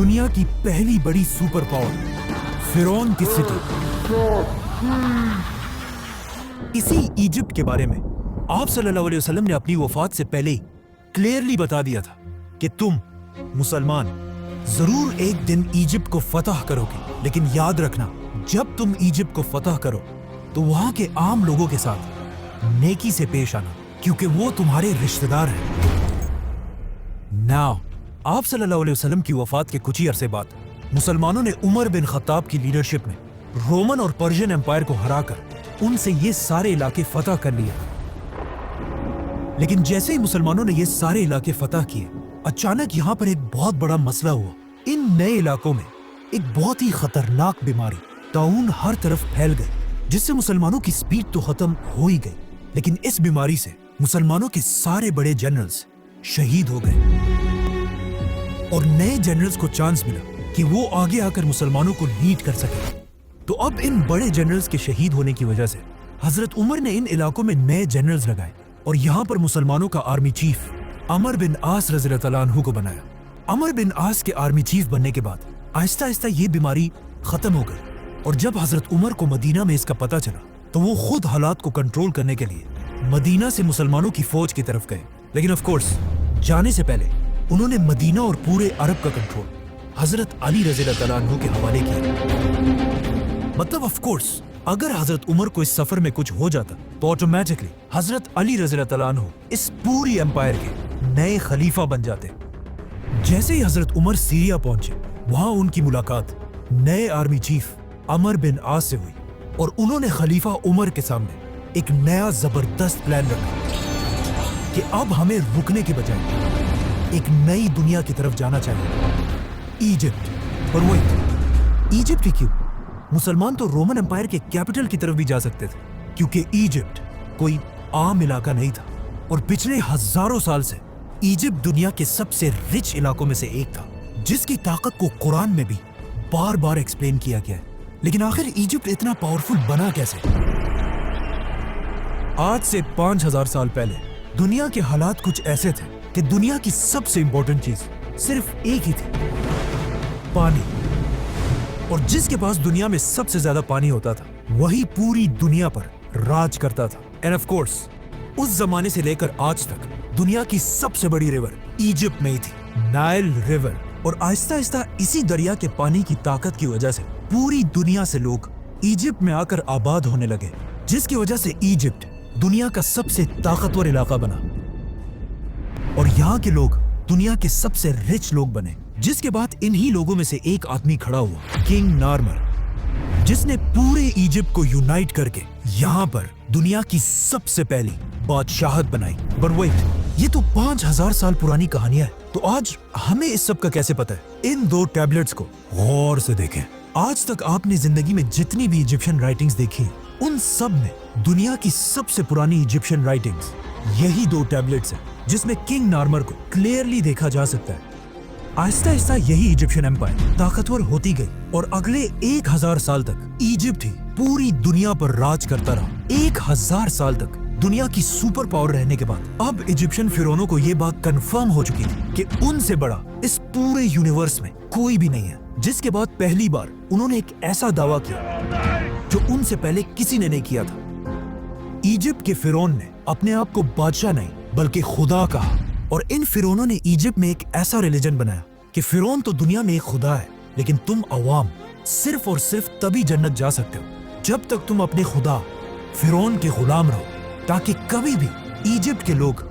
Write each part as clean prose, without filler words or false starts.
دنیا کی پہلی بڑی سپر پاور فرعون کی سٹی، اسی ایجپٹ کے بارے میں آپ صلی اللہ علیہ وسلم نے اپنی وفات سے پہلے کلیئرلی بتا دیا تھا کہ تم مسلمان ضرور ایک دن ایجپٹ کو فتح کرو گے، لیکن یاد رکھنا جب تم ایجپٹ کو فتح کرو تو وہاں کے عام لوگوں کے ساتھ نیکی سے پیش آنا، کیونکہ وہ تمہارے رشتہ دار ہیں۔ ناؤ آپ صلی اللہ علیہ وسلم کی وفات کے کچھ ہی عرصے بعد مسلمانوں نے عمر بن خطاب کی لیڈرشپ میں رومن اور پرشین امپائر کو ہرا کر ان سے یہ سارے علاقے فتح کر لیے۔ لیکن جیسے ہی مسلمانوں نے یہ سارے علاقے فتح کیے، اچانک یہاں پر ایک بہت بڑا مسئلہ ہوا۔ ان نئے علاقوں میں ایک بہت ہی خطرناک بیماری طاعون ہر طرف پھیل گئی، جس سے مسلمانوں کی سپیڈ تو ختم ہو ہی گئی، لیکن اس بیماری سے مسلمانوں کے سارے بڑے جنرلز شہید ہو گئے، اور نئے جنرلز کو چانس ملا کہ وہ آگے آ کر مسلمانوں کو لیڈ کر سکے۔ تو اب ان بڑے جنرلز کے شہید ہونے کی وجہ سے حضرت عمر نے ان علاقوں میں نئے جنرلز لگائے اور یہاں پر مسلمانوں کا آرمی چیف عمر بن عاص رضی اللہ تعالیٰ عنہ کو بنایا۔ عمر بن عاص کے آرمی چیف بننے کے بعد آہستہ آہستہ یہ بیماری ختم ہو گئی، اور جب حضرت عمر کو مدینہ میں اس کا پتہ چلا تو وہ خود حالات کو کنٹرول کرنے کے لیے مدینہ سے مسلمانوں کی فوج کی طرف گئے، لیکن آف کورس جانے سے پہلے انہوں نے مدینہ اور پورے عرب کا کنٹرول حضرت علی رضی اللہ تعالیٰ عنہ کے حوالے کیا۔ مطلب آف کورس اگر حضرت عمر کو اس سفر میں کچھ ہو جاتا تو آٹومیٹکلی حضرت علی رضی اللہ تعالیٰ عنہ اس پوری امپائر کے نئے خلیفہ بن جاتے۔ جیسے ہی حضرت عمر سیریا پہنچے، وہاں ان کی ملاقات نئے آرمی چیف عمر بن عاص سے ہوئی، اور انہوں نے خلیفہ عمر کے سامنے ایک نیا زبردست پلان رکھا کہ اب ہمیں رکنے کے بجائے ایک نئی دنیا کی طرف جانا چاہیے، ایجپٹ۔ اور وہی ایجپٹ ہی کیوں، مسلمان تو رومن امپائر کے کیپٹل کی طرف بھی جا سکتے تھے، کیونکہ ایجپٹ کوئی عام علاقہ نہیں تھا، اور پچھلے ہزاروں سال سے ایجپٹ دنیا کے سب سے رچ علاقوں میں سے ایک تھا، جس کی طاقت کو قرآن میں بھی بار بار ایکسپلین کیا گیا ہے۔ لیکن آخر ایجپٹ اتنا پاورفل بنا کیسے؟ آج سے 5000 سال پہلے دنیا کے حالات کچھ ایسے تھے کہ دنیا کی سب سے امپورٹنٹ چیز صرف ایک ہی تھی، پانی، اور جس کے پاس دنیا میں سب سے زیادہ پانی ہوتا تھا وہی پوری دنیا پر راج کرتا تھا۔ اینڈ آف کورس اس زمانے سے لے کر آج تک دنیا کی سب سے بڑی ریور ایجپٹ میں ہی تھی، نائل ریور۔ اور آہستہ آہستہ اسی دریا کے پانی کی طاقت کی وجہ سے پوری دنیا سے لوگ ایجپٹ میں آ کر آباد ہونے لگے، جس کی وجہ سے ایجپٹ دنیا کا سب سے طاقتور علاقہ بنا، اور یہاں کے لوگ دنیا کے سب سے رچ لوگ بنے، جس کے بعد انہی لوگوں میں سے ایک آدمی کھڑا ہوا، کنگ نارمر، جس نے پورے ایجپٹ کو یونائٹ کر کے یہاں پر دنیا کی سب سے پہلی بادشاہت بنائی۔ بٹ ویٹ، یہ تو 5000 سال پرانی کہانیاں ہے، تو آج ہمیں اس سب کا کیسے پتہ ہے؟ ان دو ٹیبلٹس کو غور سے دیکھیں۔ آج تک آپ نے زندگی میں جتنی بھی ایجپشن رائٹنگز دیکھی ہیں، ان سب میں دنیا کی سب سے پرانی ایجپشن رائٹنگز یہی دو ٹیبلٹس ہیں، جس میں کنگ نارمر کو کلیئرلی دیکھا جا سکتا ہے۔ آہستہ آہستہ یہی ایجپشن امپائر طاقتور ہوتی گئی، اور اگلے 1000 سال تک ایجپٹ ہی پوری دنیا پر راج کرتا رہا۔ 1000 سال تک دنیا کی سپر پاور رہنے کے بعد اب ایجپشین فرعونوں کو یہ بات کنفرم ہو چکی تھی کہ ان سے بڑا اس پورے یونیورس میں کوئی بھی نہیں ہے، جس کے بعد پہلی بار انہوں نے ایک ایسا دعویٰ کیا جو ان سے پہلے کسی نے نہیں کیا تھا۔ ایجپٹ کے فرعون نے اپنے آپ کو بادشاہ نہیں بلکہ خدا کہا، اور ان فرعونوں نے ایجپٹ میں ایک ایسا ریلیجن بنایا کہ فرعون تو دنیا میں ایک خدا ہے، لیکن تم عوام صرف اور صرف تبھی جنت جا سکتے ہو جب تک تم اپنے خدا فرعون کے غلام رہو، تاکہ کبھی بھی ایجپٹ کے لوگ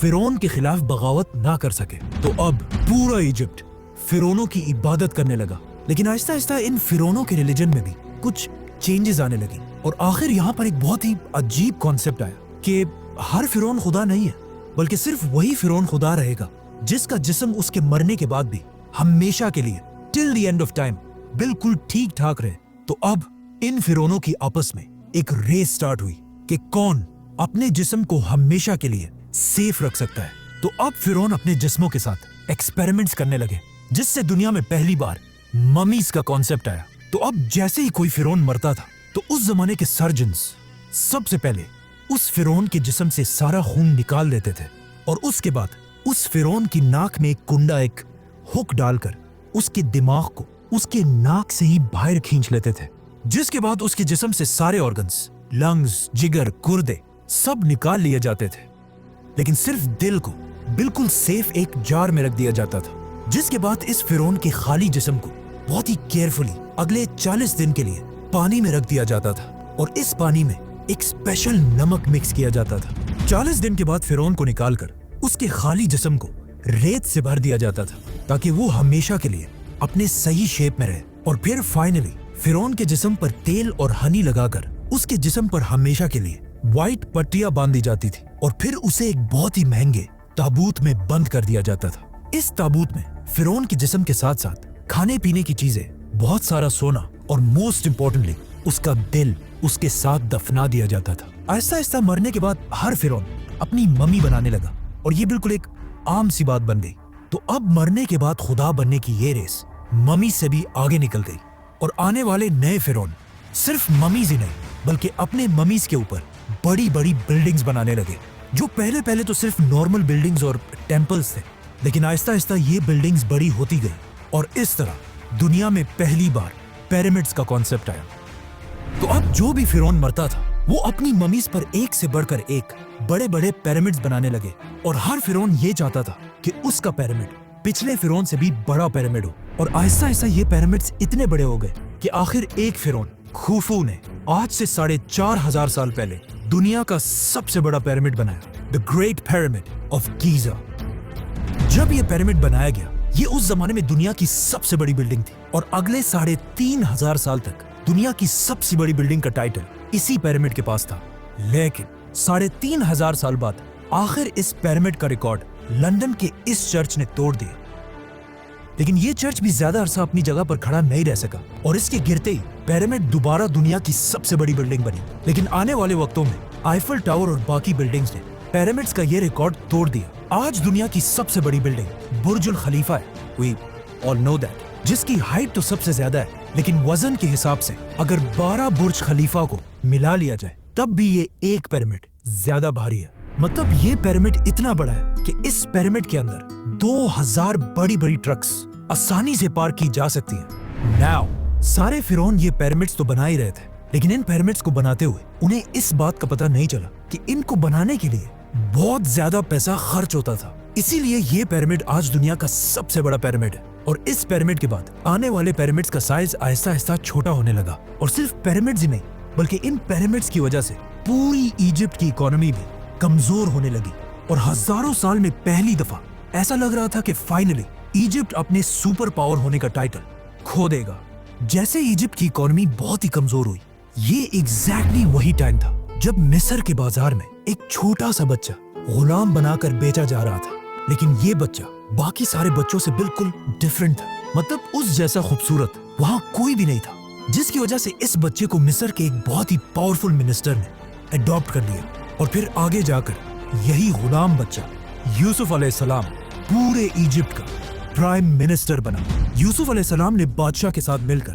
فرعون کے خلاف بغاوت نہ کر سکے۔ تو اب پورا ایجپٹ فرعونوں کی عبادت کرنے لگا، لیکن آہستہ آہستہ ان فرعونوں کے ریلیجن میں بھی کچھ چینجز آنے لگی، اور آخر یہاں پر ایک بہت ہی عجیب کانسیپٹ آیا کہ ہر فرعون خدا نہیں ہے، بلکہ صرف وہی فرعون خدا رہے گا جس کا جسم اس کے مرنے کے بعد بھی ہمیشہ کے لیے ٹل دی اینڈ آف ٹائم بالکل ٹھیک ٹھاک رہے۔ تو اب ان فرعونوں کی آپس میں ایک ریس سٹارٹ ہوئی کہ کون اپنے جسم کو ہمیشہ کے لیے سیف رکھ سکتا ہے۔ تو اب فرعون اپنے جسموں کے ساتھ ایکسپیریمنٹس کرنے لگے، جس سے دنیا میں پہلی بار ممیز کا کانسیپٹ آیا۔ تو اب جیسے ہی کوئی فرعون مرتا تھا تو اس زمانے کے سرجنز سب سے پہلے اس فرعون کے جسم سے سارا خون نکال دیتے تھے، اور اس کے بعد اس فرعون کی ناک میں ایک کنڈا، ایک ہک ڈال کر اس کے دماغ کو اس کے ناک سے ہی باہر کھینچ لیتے تھے، جس کے بعد اس کے جسم سے سارے آرگنز، لنگز، جگر، گردے سب نکال لیے جاتے تھے، لیکن صرف دل کو بالکل سیف ایک جار میں رکھ دیا جاتا تھا، جس کے بعد اس فرعون کے خالی جسم کو بہت ہی کیئرفلی اگلے 40 دن کے لیے پانی میں رکھ دیا جاتا تھا، اور اس پانی میں ایک اسپیشل نمک مکس کیا جاتا تھا۔ 40 دن کے بعد فرعون کو نکال کر اس کے خالی جسم کو ریت سے بھر دیا جاتا تھا تاکہ وہ ہمیشہ کے لیے اپنے صحیح شیپ میں رہے، اور پھر فائنلی فرعون کے جسم پر تیل اور ہنی لگا کر اس کے جسم پر ہمیشہ کے لیے وائٹ پٹیاں باندھی جاتی تھی، اور پھر اسے ایک بہت ہی مہنگے تابوت میں بند کر دیا جاتا تھا۔ اس تابوت میں فرعون کے جسم کے ساتھ ساتھ کھانے پینے کی چیزیں، بہت سارا سونا، اور موسٹ امپورٹنٹلی اس کا دل اس کے ساتھ دفنا دیا جاتا تھا۔ آہستہ آہستہ مرنے کے بعد ہر فرعون اپنی ممی بنانے لگا، اور یہ بالکل ایک عام سی بات بن گئی۔ تو اب مرنے کے بعد خدا بننے کی یہ ریس ممی سے بھی آگے نکل گئی، اور آنے والے نئے فرعون صرف ممیز ہی نہیں بلکہ اپنے ممیز کے اوپر بڑی بڑی بلڈنگز بنانے لگے، جو پہلے تو صرف نارمل بلڈنگز اور ٹیمپلز تھے، لیکن آہستہ آہستہ یہ بلڈنگز بڑی ہوتی گئی، اور اس طرح دنیا میں پہلی بار پیرامڈز کا کانسیپٹ آیا۔ تو اب جو بھی فرعون مرتا تھا وہ اپنی ممیز پر ایک سے بڑھ کر ایک بڑے بڑے پیرامڈز بنانے لگے، اور ہر فرعون یہ چاہتا تھا کہ اس کا پیرامڈ پچھلے فرعون سے بھی بڑا پیرامڈ ہو، اور آہستہ آہستہ یہ پیرامڈز اتنے بڑے ہو گئے کہ آخر ایک فرعون خوفو نے آج سے 4500 سال پہلے دنیا کا سب سے بڑا پیرامڈ بنایا، The Great Pyramid of Giza۔ جب یہ پیرامڈ بنایا گیا، یہ اس زمانے میں دنیا کی سب سے بڑی بلڈنگ تھی، اور اگلے 3500 سال تک دنیا کی سب سے بڑی بلڈنگ کا ٹائٹل اسی پیرامڈ کے پاس تھا۔ لیکن 3500 سال بعد آخر اس پیرامڈ کا ریکارڈ لندن کے اس چرچ نے توڑ دیا، لیکن یہ چرچ بھی زیادہ عرصہ اپنی جگہ پر کھڑا نہیں رہ سکا، اور اس کے گرتے ہی پیرامڈ دوبارہ دنیا کی سب سے بڑی بلڈنگ بنی۔ لیکن آنے والے وقتوں میں آئیفل ٹاور اور باقی بلڈنگز نے پیرامڈز کا یہ ریکارڈ توڑ دیا۔ آج دنیا کی سب سے بڑی بلڈنگ برج الخلیفہ ہے، we all know that، جس کی ہائٹ تو سب سے زیادہ ہے، لیکن وزن کے حساب سے اگر 12 برج خلیفہ کو ملا لیا جائے تب بھی یہ ایک پیرامڈ زیادہ بھاری ہے۔ مطلب یہ پیرامڈ اتنا بڑا ہے کہ اس پیرامڈ کے اندر 2000 بڑی بڑی ٹرکس آسانی سے پارک کی جا سکتی ہیں۔ ناؤ سارے فرعون یہ پیرامڈز تو بنا ہی رہے تھے، لیکن ان پیرامڈز کو بناتے ہوئے انہیں اس بات کا پتہ نہیں چلا کہ ان کو بنانے کے لیے بہت زیادہ پیسہ خرچ ہوتا تھا۔ اسی لیے یہ پیرامڈ آج دنیا کا سب سے بڑا پیرامڈ ہے، اور اس پیرامڈ کے بعد آنے والے پیرامڈز کا سائز آہستہ آہستہ چھوٹا ہونے لگا، اور صرف پیرامڈز ہی نہیں بلکہ ان پیرامڈز کی وجہ سے پوری ایجپٹ کی اکانومی بھی کمزور ہونے لگی، اور ہزاروں سال میں پہلی دفعہ ایسا لگ رہا تھا کہ فائنلی ایجپٹ اپنے سپر پاور ہونے کا ٹائٹل کھو دے گا۔ جیسے ایجپٹ کی اکانومی بہت ہی کمزور ہوئی، یہ ایگزیکٹلی وہی ٹائم تھا جب مصر کے بازار میں ایک چھوٹا سا بچہ غلام بنا کر بیچا جا رہا تھا، لیکن یہ بچہ باقی سارے بچوں سے بالکل ڈیفرنٹ تھا۔ مطلب اس جیسا خوبصورت وہاں کوئی بھی نہیں تھا، جس کی وجہ سے اس بچے کو مصر کے ایک بہت ہی پاورفل منسٹر نے اڈاپٹ کر لیا، اور پھر آگے جا کر یہی غلام بچہ یوسف علیہ السلام پورے ایجپٹ کا پرائم منسٹر بنا۔ یوسف علیہ السلام نے بادشاہ کے ساتھ مل کر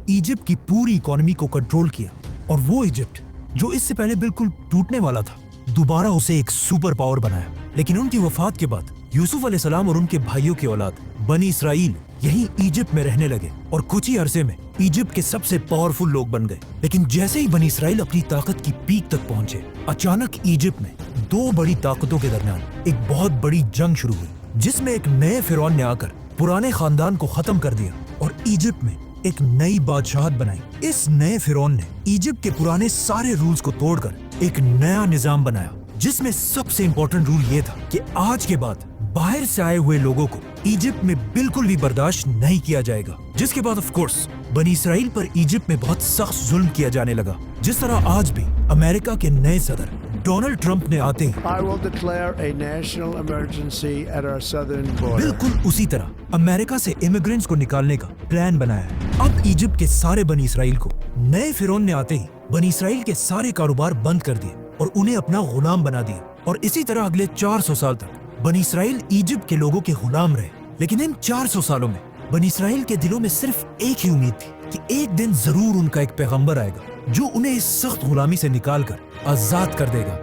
ایجپٹ کی پوری اکانومی کو کنٹرول کیا، اور وہ ایجپٹ جو اس سے پہلے بالکل ٹوٹنے والا تھا دوبارہ اسے ایک سپر پاور بنایا۔ لیکن ان کی وفات کے بعد یوسف علیہ السلام اور ان کے بھائیوں کی اولاد بنی اسرائیل یہی ایجپٹ میں رہنے لگے، اور کچھ ہی عرصے میں ایجپٹ کے سب سے پاورفل لوگ بن گئے۔ لیکن جیسے ہی بنی اسرائیل اپنی طاقت کی پیک تک پہنچے، اچانک ایجپٹ میں دو بڑی طاقتوں کے درمیان ایک بہت بڑی جنگ شروع ہوئی، جس میں ایک نئے فرعون نے آ کر پرانے خاندان کو ختم کر دیا اور ایجپٹ میں ایک نئی بادشاہت بنائی۔ اس نئے فرعون نے ایجپٹ کے پرانے سارے رولز کو توڑ کر ایک نیا نظام بنایا، جس میں سب سے امپورٹنٹ رول یہ تھا کہ آج کے بعد باہر سے آئے ہوئے لوگوں کو ایجپٹ میں بالکل بھی برداشت نہیں کیا جائے گا۔ جس کے بعد آف کورس بنی اسرائیل پر ایجپٹ میں بہت سخت ظلم کیا جانے لگا، جس طرح آج بھی امریکہ کے نئے صدر ڈونلڈ ٹرمپ نے آتے ہی I will declare a national emergency at our southern border. بالکل اسی طرح امریکہ سے امیگرینٹس کو نکالنے کا پلان بنایا ہے۔ اب ایجپٹ کے سارے بنی اسرائیل کو نئے فرعون نے آتے ہی بنی اسرائیل کے سارے کاروبار بند کر دیے اور انہیں اپنا غلام بنا دیا، اور اسی طرح اگلے 400 سال تک بنی اسرائیل ایجپٹ کے لوگوں کے غلام رہے۔ لیکن ان 400 سالوں میں بنی اسرائیل کے دلوں میں صرف ایک ہی امید تھی کہ ایک دن ضرور ان کا ایک پیغمبر آئے گا جو انہیں اس سخت غلامی سے نکال کر آزاد کر دے گا،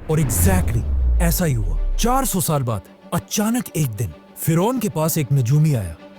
اور ایگزیکٹلی ایسا ہی ہوا۔ 400 سال بعد اچانک ایک دن فرعون کے پاس ایک نجومی آیا